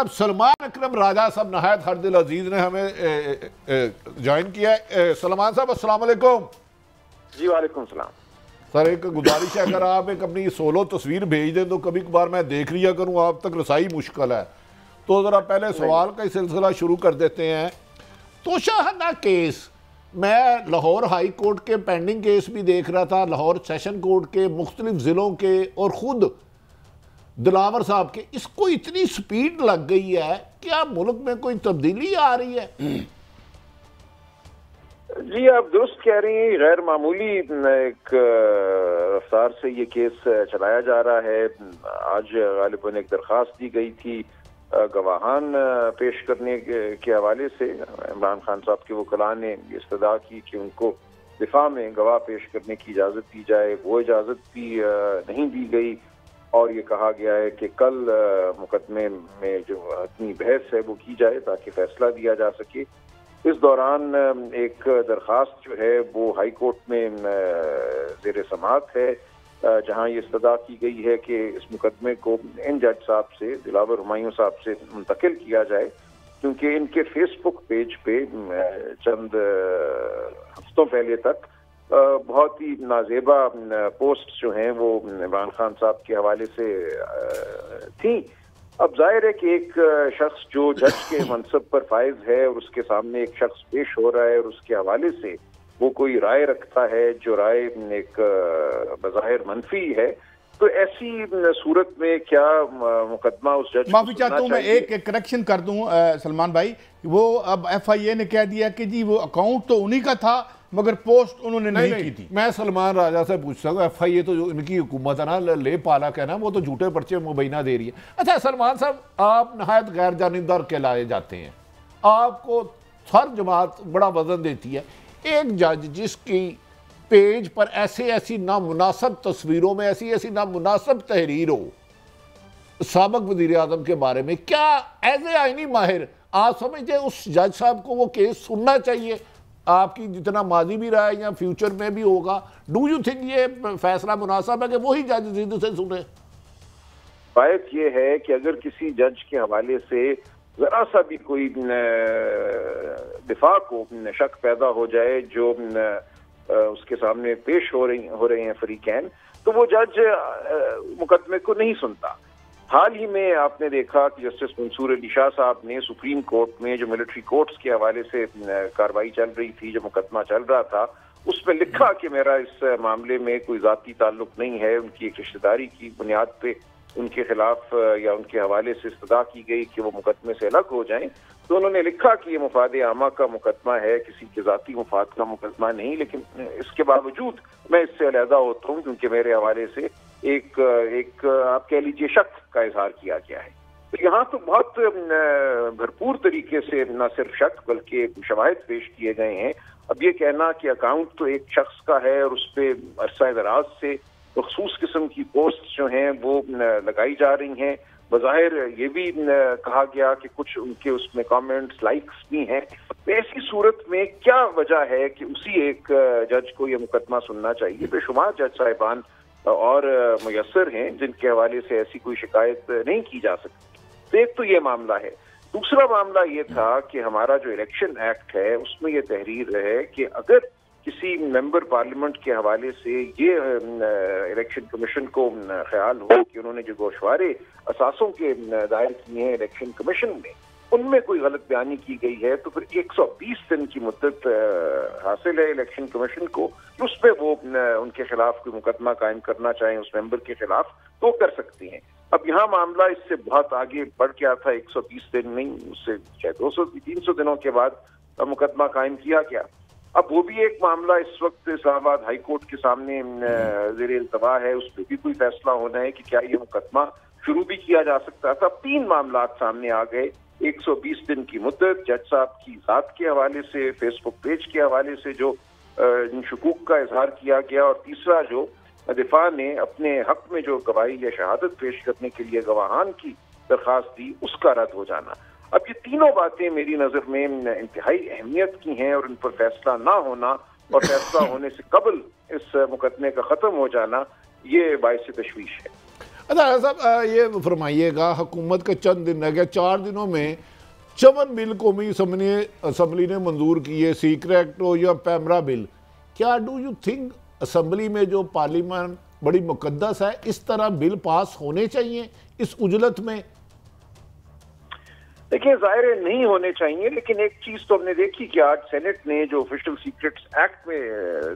اب سلمان اکرم راجہ صاحب نہایت ہر دل عزیز نے ہمیں جوائن کیا ہے۔ سلمان صاحب السلام علیکم۔ جی وعلیکم السلام۔ سر ایک گزارش ہے، اگر آپ ایک اپنی سولو تصویر بھیج دیں تو کبھی کبھار میں دیکھ لیا کروں، آپ تک رسائی مشکل ہے، تو ذرا پہلے سوال کا سلسلہ شروع کر دیتے ہیں۔ توشہ حنا کیس، میں لاہور ہائی کورٹ کے پینڈنگ کیس بھی دیکھ رہا تھا، لاہور سیشن کورٹ کے، مختلف ضلعوں کے، اور خود دلاور صاحب کے، اس کو اتنی سپیڈ لگ گئی ہے کہ اب ملک میں کوئی تبدیلی آ رہی ہے؟ جی آپ درست کہہ رہی ہیں، غیر معمولی ایک رفتار سے یہ کیس چلایا جا رہا ہے۔ آج غالباً ایک درخواست دی گئی تھی گواہان پیش کرنے کے حوالے سے۔ عمران خان صاحب کے وکلاء نے استدعا کی کہ ان کو دفاع میں گواہ پیش کرنے کی اجازت دی جائے، وہ اجازت بھی نہیں دی گئی، اور یہ کہا گیا ہے کہ کل مقدمے میں جو حتمی بحث ہے وہ کی جائے تاکہ فیصلہ دیا جا سکے۔ اس دوران ایک درخواست جو ہے وہ ہائی کورٹ میں زیر سماعت ہے، جہاں یہ استدعا کی گئی ہے کہ اس مقدمے کو ان جج صاحب سے، دلاور ہمایوں صاحب سے منتقل کیا جائے، کیونکہ ان کے فیس بک پیج پہ چند ہفتوں پہلے تک بہت ہی نازیبا پوسٹ جو ہیں وہ عمران خان صاحب کے حوالے سے تھیں۔ اب ظاہر ہے کہ ایک شخص جو جج کے منصب پر فائز ہے اور اس کے سامنے ایک شخص پیش ہو رہا ہے اور اس کے حوالے سے وہ کوئی رائے رکھتا ہے جو رائے ایک بظاہر منفی ہے، تو ایسی صورت میں کیا مقدمہ اس جج کو معافی چاہتا ہوں، میں ایک کریکشن کر دوں سلمان بھائی، وہ اب ایف آئی اے نے کہہ دیا کہ جی وہ اکاؤنٹ تو انہی کا تھا مگر پوسٹ انہوں نے نہیں کی تھی۔ میں سلمان راجہ سے پوچھتا ہوں، ایف آئی اے تو جو ان کی حکومت ہے نا، لے پالک ہے نا، وہ تو جھوٹے پرچے مبینہ دے رہی ہے۔ اچھا سلمان صاحب، آپ نہایت غیر جانبدار کہلائے جاتے ہیں، آپ کو ہر جماعت بڑا وزن دیتی ہے، ایک جج جس کی پیج پر ایسی نامناسب تصویروں میں ایسی نامناسب تحریر ہو سابق وزیر اعظم کے بارے میں، کیا ایز اے آئینی ماہر آپ سمجھتے ہیں اس جج صاحب کو وہ کیس سننا چاہیے؟ آپ کی جتنا ماضی بھی رہا ہے یا فیوچر میں بھی ہوگا، ڈو یو تھنک یہ فیصلہ مناسب ہے کہ وہی جج زید سے سنے؟ بات یہ ہے کہ اگر کسی جج کے حوالے سے ذرا سا بھی کوئی دفاع کو شک پیدا ہو جائے جو اس کے سامنے پیش ہو رہے ہیں فریقین، تو وہ جج مقدمے کو نہیں سنتا۔ حال ہی میں آپ نے دیکھا کہ جسٹس منصور علی شاہ صاحب نے سپریم کورٹ میں جو ملٹری کورٹس کے حوالے سے کارروائی چل رہی تھی، جو مقدمہ چل رہا تھا، اس میں لکھا کہ میرا اس معاملے میں کوئی ذاتی تعلق نہیں ہے۔ ان کی ایک رشتہ داری کی بنیاد پہ ان کے خلاف یا ان کے حوالے سے استدعا کی گئی کہ وہ مقدمے سے الگ ہو جائیں، تو انہوں نے لکھا کہ یہ مفاد عامہ کا مقدمہ ہے، کسی کے ذاتی مفاد کا مقدمہ نہیں، لیکن اس کے باوجود میں اس سے علیحدہ ہوتا ہوں کیونکہ میرے حوالے سے ایک آپ کہہ لیجئے شک کا اظہار کیا گیا ہے۔ تو یہاں تو بہت بھرپور طریقے سے نہ صرف شک بلکہ شواہد پیش کیے گئے ہیں۔ اب یہ کہنا کہ اکاؤنٹ تو ایک شخص کا ہے اور اس پہ عرصہ دراز سے مخصوص قسم کی پوسٹ جو ہیں وہ لگائی جا رہی ہیں، بظاہر یہ بھی کہا گیا کہ کچھ ان کے اس میں کامنٹس لائکس بھی ہیں، ایسی صورت میں کیا وجہ ہے کہ اسی ایک جج کو یہ مقدمہ سننا چاہیے؟ بے شمار جج صاحبان اور میسر ہیں جن کے حوالے سے ایسی کوئی شکایت نہیں کی جا سکتی۔ تو ایک تو یہ معاملہ ہے۔ دوسرا معاملہ یہ تھا کہ ہمارا جو الیکشن ایکٹ ہے اس میں یہ تحریر ہے کہ اگر کسی ممبر پارلیمنٹ کے حوالے سے یہ الیکشن کمیشن کو خیال ہو کہ انہوں نے جو گوشوارے اثاثوں کے دائر کیے ہیں الیکشن کمیشن میں، ان میں کوئی غلط بیانی کی گئی ہے، تو پھر 120 دن کی مدت حاصل ہے الیکشن کمیشن کو، اس پہ وہ ان کے خلاف کوئی مقدمہ قائم کرنا چاہیں اس ممبر کے خلاف تو کر سکتی ہیں۔ اب یہاں معاملہ اس سے بہت آگے بڑھ گیا تھا، 120 دن نہیں، اس سے شاید 200-300 دنوں کے بعد مقدمہ قائم کیا گیا۔ اب وہ بھی ایک معاملہ اس وقت اسلام آباد ہائی کورٹ کے سامنے زیر التوا ہے، اس پہ بھی کوئی فیصلہ ہونا ہے کہ کیا یہ مقدمہ شروع بھی کیا جا سکتا تھا۔ 3 معاملات سامنے آ گئے، 120 دن کی مدت، جج صاحب کی ذات کے حوالے سے، فیس بک پیج کے حوالے سے جو شکوک کا اظہار کیا گیا، اور تیسرا جو دفاع نے اپنے حق میں جو گواہی یا شہادت پیش کرنے کے لیے گواہان کی درخواست دی اس کا رد ہو جانا۔ اب یہ تینوں باتیں میری نظر میں انتہائی اہمیت کی ہیں، اور ان پر فیصلہ نہ ہونا اور فیصلہ ہونے سے قبل اس مقدمے کا ختم ہو جانا یہ باعث تشویش ہے۔ اچھا صاحب یہ فرمائیے گا، حکومت کا چند دن رہ گیا، 4 دنوں میں 54 بل قومی اسمبلی نے منظور کیے، سیکریٹ ہو یا پیمرا بل. کیا ڈو یو تھنک اسمبلی میں جو پارلیمان بڑی مقدس ہے، اس طرح بل پاس ہونے چاہیے اس عجلت میں؟ دیکھیں ظاہر ہے نہیں ہونے چاہیے، لیکن ایک چیز تو ہم نے دیکھی کہ آج سینٹ نے جو آفیشل سیکرٹس ایکٹ میں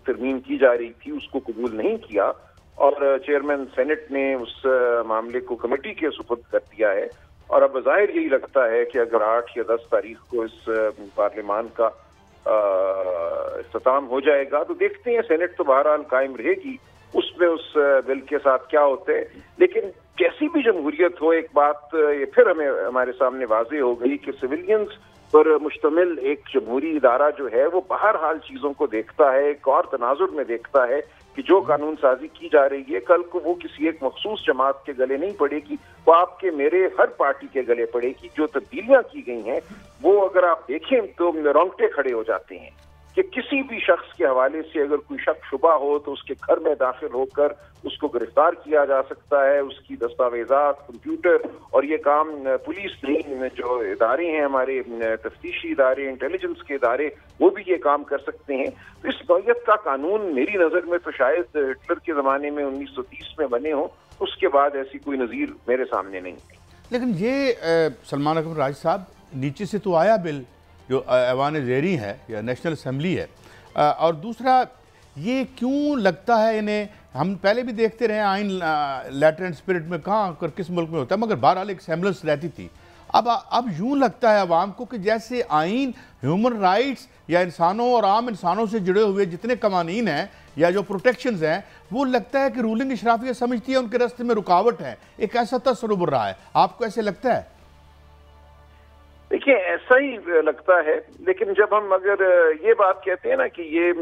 ترمیم کی جا رہی تھی اس کو قبول نہیں کیا، اور چیئرمین سینٹ نے اس معاملے کو کمیٹی کے سپرد کر دیا ہے. اور اب بظاہر یہی لگتا ہے کہ اگر 8 یا 10 تاریخ کو اس پارلیمان کا اختتام ہو جائے گا تو دیکھتے ہیں، سینٹ تو بہرحال قائم رہے گی، اس میں اس بل کے ساتھ کیا ہوتے ہیں. لیکن کیسی بھی جمہوریت ہو، ایک بات یہ پھر ہمارے سامنے واضح ہو گئی کہ سویلینز پر مشتمل ایک جمہوری ادارہ جو ہے وہ بہرحال چیزوں کو دیکھتا ہے، ایک اور تناظر میں دیکھتا ہے کہ جو قانون سازی کی جا رہی ہے کل کو وہ کسی ایک مخصوص جماعت کے گلے نہیں پڑے گی، وہ آپ کے میرے ہر پارٹی کے گلے پڑے گی. جو تبدیلیاں کی گئی ہیں وہ اگر آپ دیکھیں تو رونگٹے کھڑے ہو جاتے ہیں کہ کسی بھی شخص کے حوالے سے اگر کوئی شک شبہ ہو تو اس کے گھر میں داخل ہو کر اس کو گرفتار کیا جا سکتا ہے، اس کی دستاویزات، کمپیوٹر، اور یہ کام پولیس نہیں، جو ادارے ہیں ہمارے تفتیشی ادارے، انٹیلیجنس کے ادارے، وہ بھی یہ کام کر سکتے ہیں. تو اس نوعیت کا قانون میری نظر میں تو شاید ہٹلر کے زمانے میں 1930 میں بنے ہوں، اس کے بعد ایسی کوئی نظیر میرے سامنے نہیں. لیکن یہ سلمان اکبر راج صاحب، نیچے سے تو آیا بل جو ایوان زیریں ہے یا نیشنل اسمبلی ہے، اور دوسرا یہ کیوں لگتا ہے انہیں، ہم پہلے بھی دیکھتے رہے آئین لیٹر اینڈ اسپرٹ میں کہاں کر کس ملک میں ہوتا ہے، مگر بہرحال ایک سیملنس رہتی تھی. اب یوں لگتا ہے عوام کو کہ جیسے آئین ہیومن رائٹس یا انسانوں اور عام انسانوں سے جڑے ہوئے جتنے قوانین ہیں یا جو پروٹیکشنز ہیں وہ لگتا ہے کہ رولنگ اشرافیہ سمجھتی ہے ان کے راستے میں رکاوٹ ہے. ایک ایسا تصور بن رہا ہے، آپ کو ایسے لگتا ہے؟ دیکھیں ایسا ہی لگتا ہے، لیکن جب ہم اگر یہ بات کہتے ہیں نا کہ یہ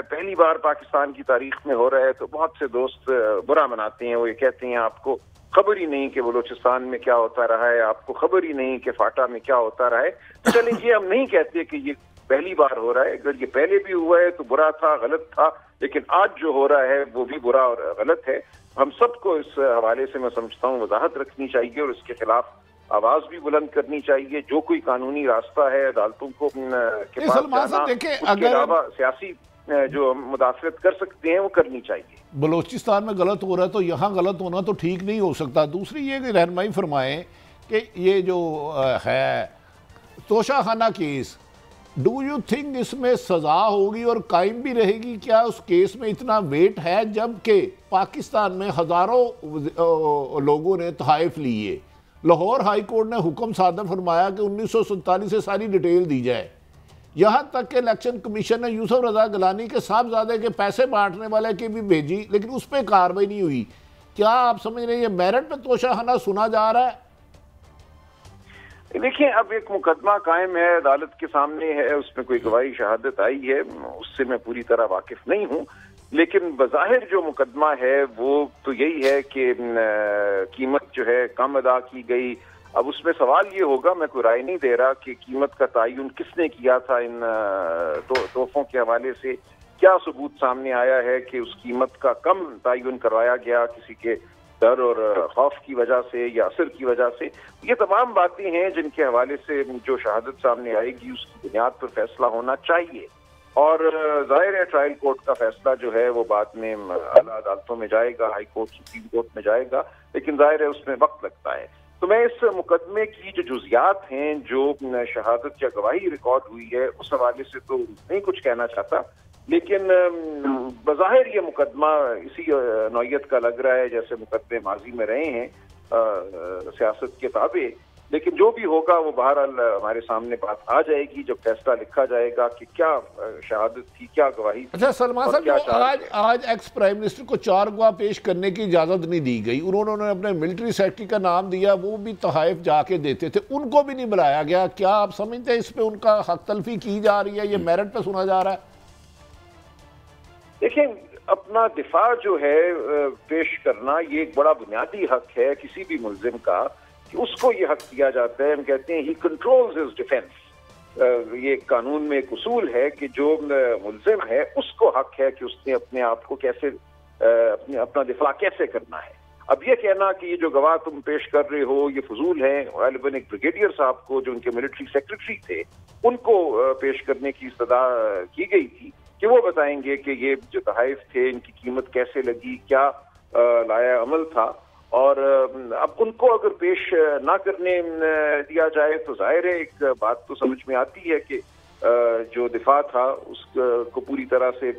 پہلی بار پاکستان کی تاریخ میں ہو رہا ہے تو بہت سے دوست برا مناتے ہیں. وہ یہ کہتے ہیں آپ کو خبر ہی نہیں کہ بلوچستان میں کیا ہوتا رہا ہے، آپ کو خبر ہی نہیں کہ فاٹا میں کیا ہوتا رہا ہے. چلیں یہ ہم نہیں کہتے کہ یہ پہلی بار ہو رہا ہے، اگر یہ پہلے بھی ہوا ہے تو برا تھا، غلط تھا، لیکن آج جو ہو رہا ہے وہ بھی برا اور غلط ہے. ہم سب کو اس حوالے سے میں سمجھتا ہوں وضاحت رکھنی چاہیے اور اس کے خلاف آواز بھی بلند کرنی چاہیے. جو کوئی قانونی راستہ ہے عدالتوں کو کے پاس جانا، اس کے علاوہ سیاسی جو مدافعت کر سکتے ہیں وہ کرنی چاہیے. بلوچستان میں غلط ہو رہا ہے تو یہاں غلط ہونا تو ٹھیک نہیں ہو سکتا. دوسری یہ کہ رہنمائی فرمائیں کہ یہ جو ہے توشہ خانہ کیس، ڈو یو تھنک اس میں سزا ہوگی اور قائم بھی رہے گی؟ کیا اس کیس میں اتنا ویٹ ہے جبکہ پاکستان میں ہزاروں لوگوں نے تحائف لیے؟ لاہور ہائی کورٹ نے حکم صادر فرمایا کہ 1947 سے ساری ڈیٹیل دی جائے. یہاں تک کہ الیکشن کمیشن نے یوسف رضا گیلانی کے صاحبزادے کے پیسے بانٹنے والے کی بھی بھیجی، لیکن اس پہ کارروائی نہیں ہوئی. کیا آپ سمجھ رہے ہیں یہ میرٹ پہ توشہ خانہ سنا جا رہا ہے؟ دیکھیں اب ایک مقدمہ قائم ہے، عدالت کے سامنے ہے، اس میں کوئی گواہی شہادت آئی ہے، اس سے میں پوری طرح واقف نہیں ہوں، لیکن بظاہر جو مقدمہ ہے وہ تو یہی ہے کہ قیمت جو ہے کم ادا کی گئی. اب اس میں سوال یہ ہوگا، میں کوئی رائے نہیں دے رہا کہ قیمت کا تعین کس نے کیا تھا ان تحفوں کے حوالے سے، کیا ثبوت سامنے آیا ہے کہ اس قیمت کا کم تعین کروایا گیا کسی کے ڈر اور خوف کی وجہ سے یا اثر کی وجہ سے. یہ تمام باتیں ہیں جن کے حوالے سے جو شہادت سامنے آئے گی اس کی بنیاد پر فیصلہ ہونا چاہیے. اور ظاہر ہے ٹرائل کورٹ کا فیصلہ جو ہے وہ بعد میں اعلیٰ عدالتوں میں جائے گا، ہائی کورٹ، سپریم کورٹ میں جائے گا، لیکن ظاہر ہے اس میں وقت لگتا ہے. تو میں اس مقدمے کی جو جزیات ہیں، جو شہادت یا گواہی ریکارڈ ہوئی ہے، اس حوالے سے تو نہیں کچھ کہنا چاہتا، لیکن بظاہر یہ مقدمہ اسی نوعیت کا لگ رہا ہے جیسے مقدمے ماضی میں رہے ہیں سیاست کے تابع. لیکن جو بھی ہوگا وہ بہرحال ہمارے سامنے بات آ جائے گی جب فیصلہ لکھا جائے گا کہ کیا شہادت تھی، کیا گواہی تھی. اچھا سلمان صاحب، آج ایکس پرائم منسٹر کو 4 گواہ پیش کرنے کی اجازت نہیں دی گئی، انہوں نے اپنے ملٹری سیکرٹری کا نام دیا، وہ بھی تحائف جا کے دیتے تھے، ان کو بھی نہیں بلایا گیا. کیا آپ سمجھتے ہیں اس پہ ان کا حق تلفی کی جا رہی ہے، یہ میرٹ پہ سنا جا رہا ہے؟ دیکھیں اپنا دفاع جو ہے پیش کرنا یہ ایک بڑا بنیادی حق ہے کسی بھی ملزم کا، کہ اس کو یہ حق دیا جاتا ہے. ہم کہتے ہیں ہی کنٹرولز ہز ڈیفینس. یہ قانون میں ایک اصول ہے کہ جو ملزم ہے اس کو حق ہے کہ اس نے اپنے آپ کو کیسے اپنا دفاع کیسے کرنا ہے. اب یہ کہنا کہ یہ جو گواہ تم پیش کر رہے ہو یہ فضول ہیں، غالباً ایک بریگیڈیئر صاحب کو جو ان کے ملٹری سیکرٹری تھے ان کو پیش کرنے کی استدعا کی گئی تھی کہ وہ بتائیں گے کہ یہ جو تحائف تھے ان کی قیمت کیسے لگی، کیا لایا عمل تھا، اور اب ان کو اگر پیش نہ کرنے دیا جائے تو ظاہر ہے ایک بات تو سمجھ میں آتی ہے کہ جو دفاع تھا اس کو پوری طرح سے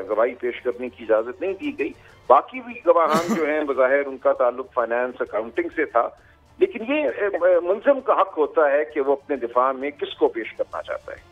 گواہی پیش کرنے کی اجازت نہیں دی گئی۔ باقی بھی گواہان جو ہیں بظاہر ان کا تعلق فائنانس اکاؤنٹنگ سے تھا، لیکن یہ ملزم کا حق ہوتا ہے کہ وہ اپنے دفاع میں کس کو پیش کرنا چاہتا ہے۔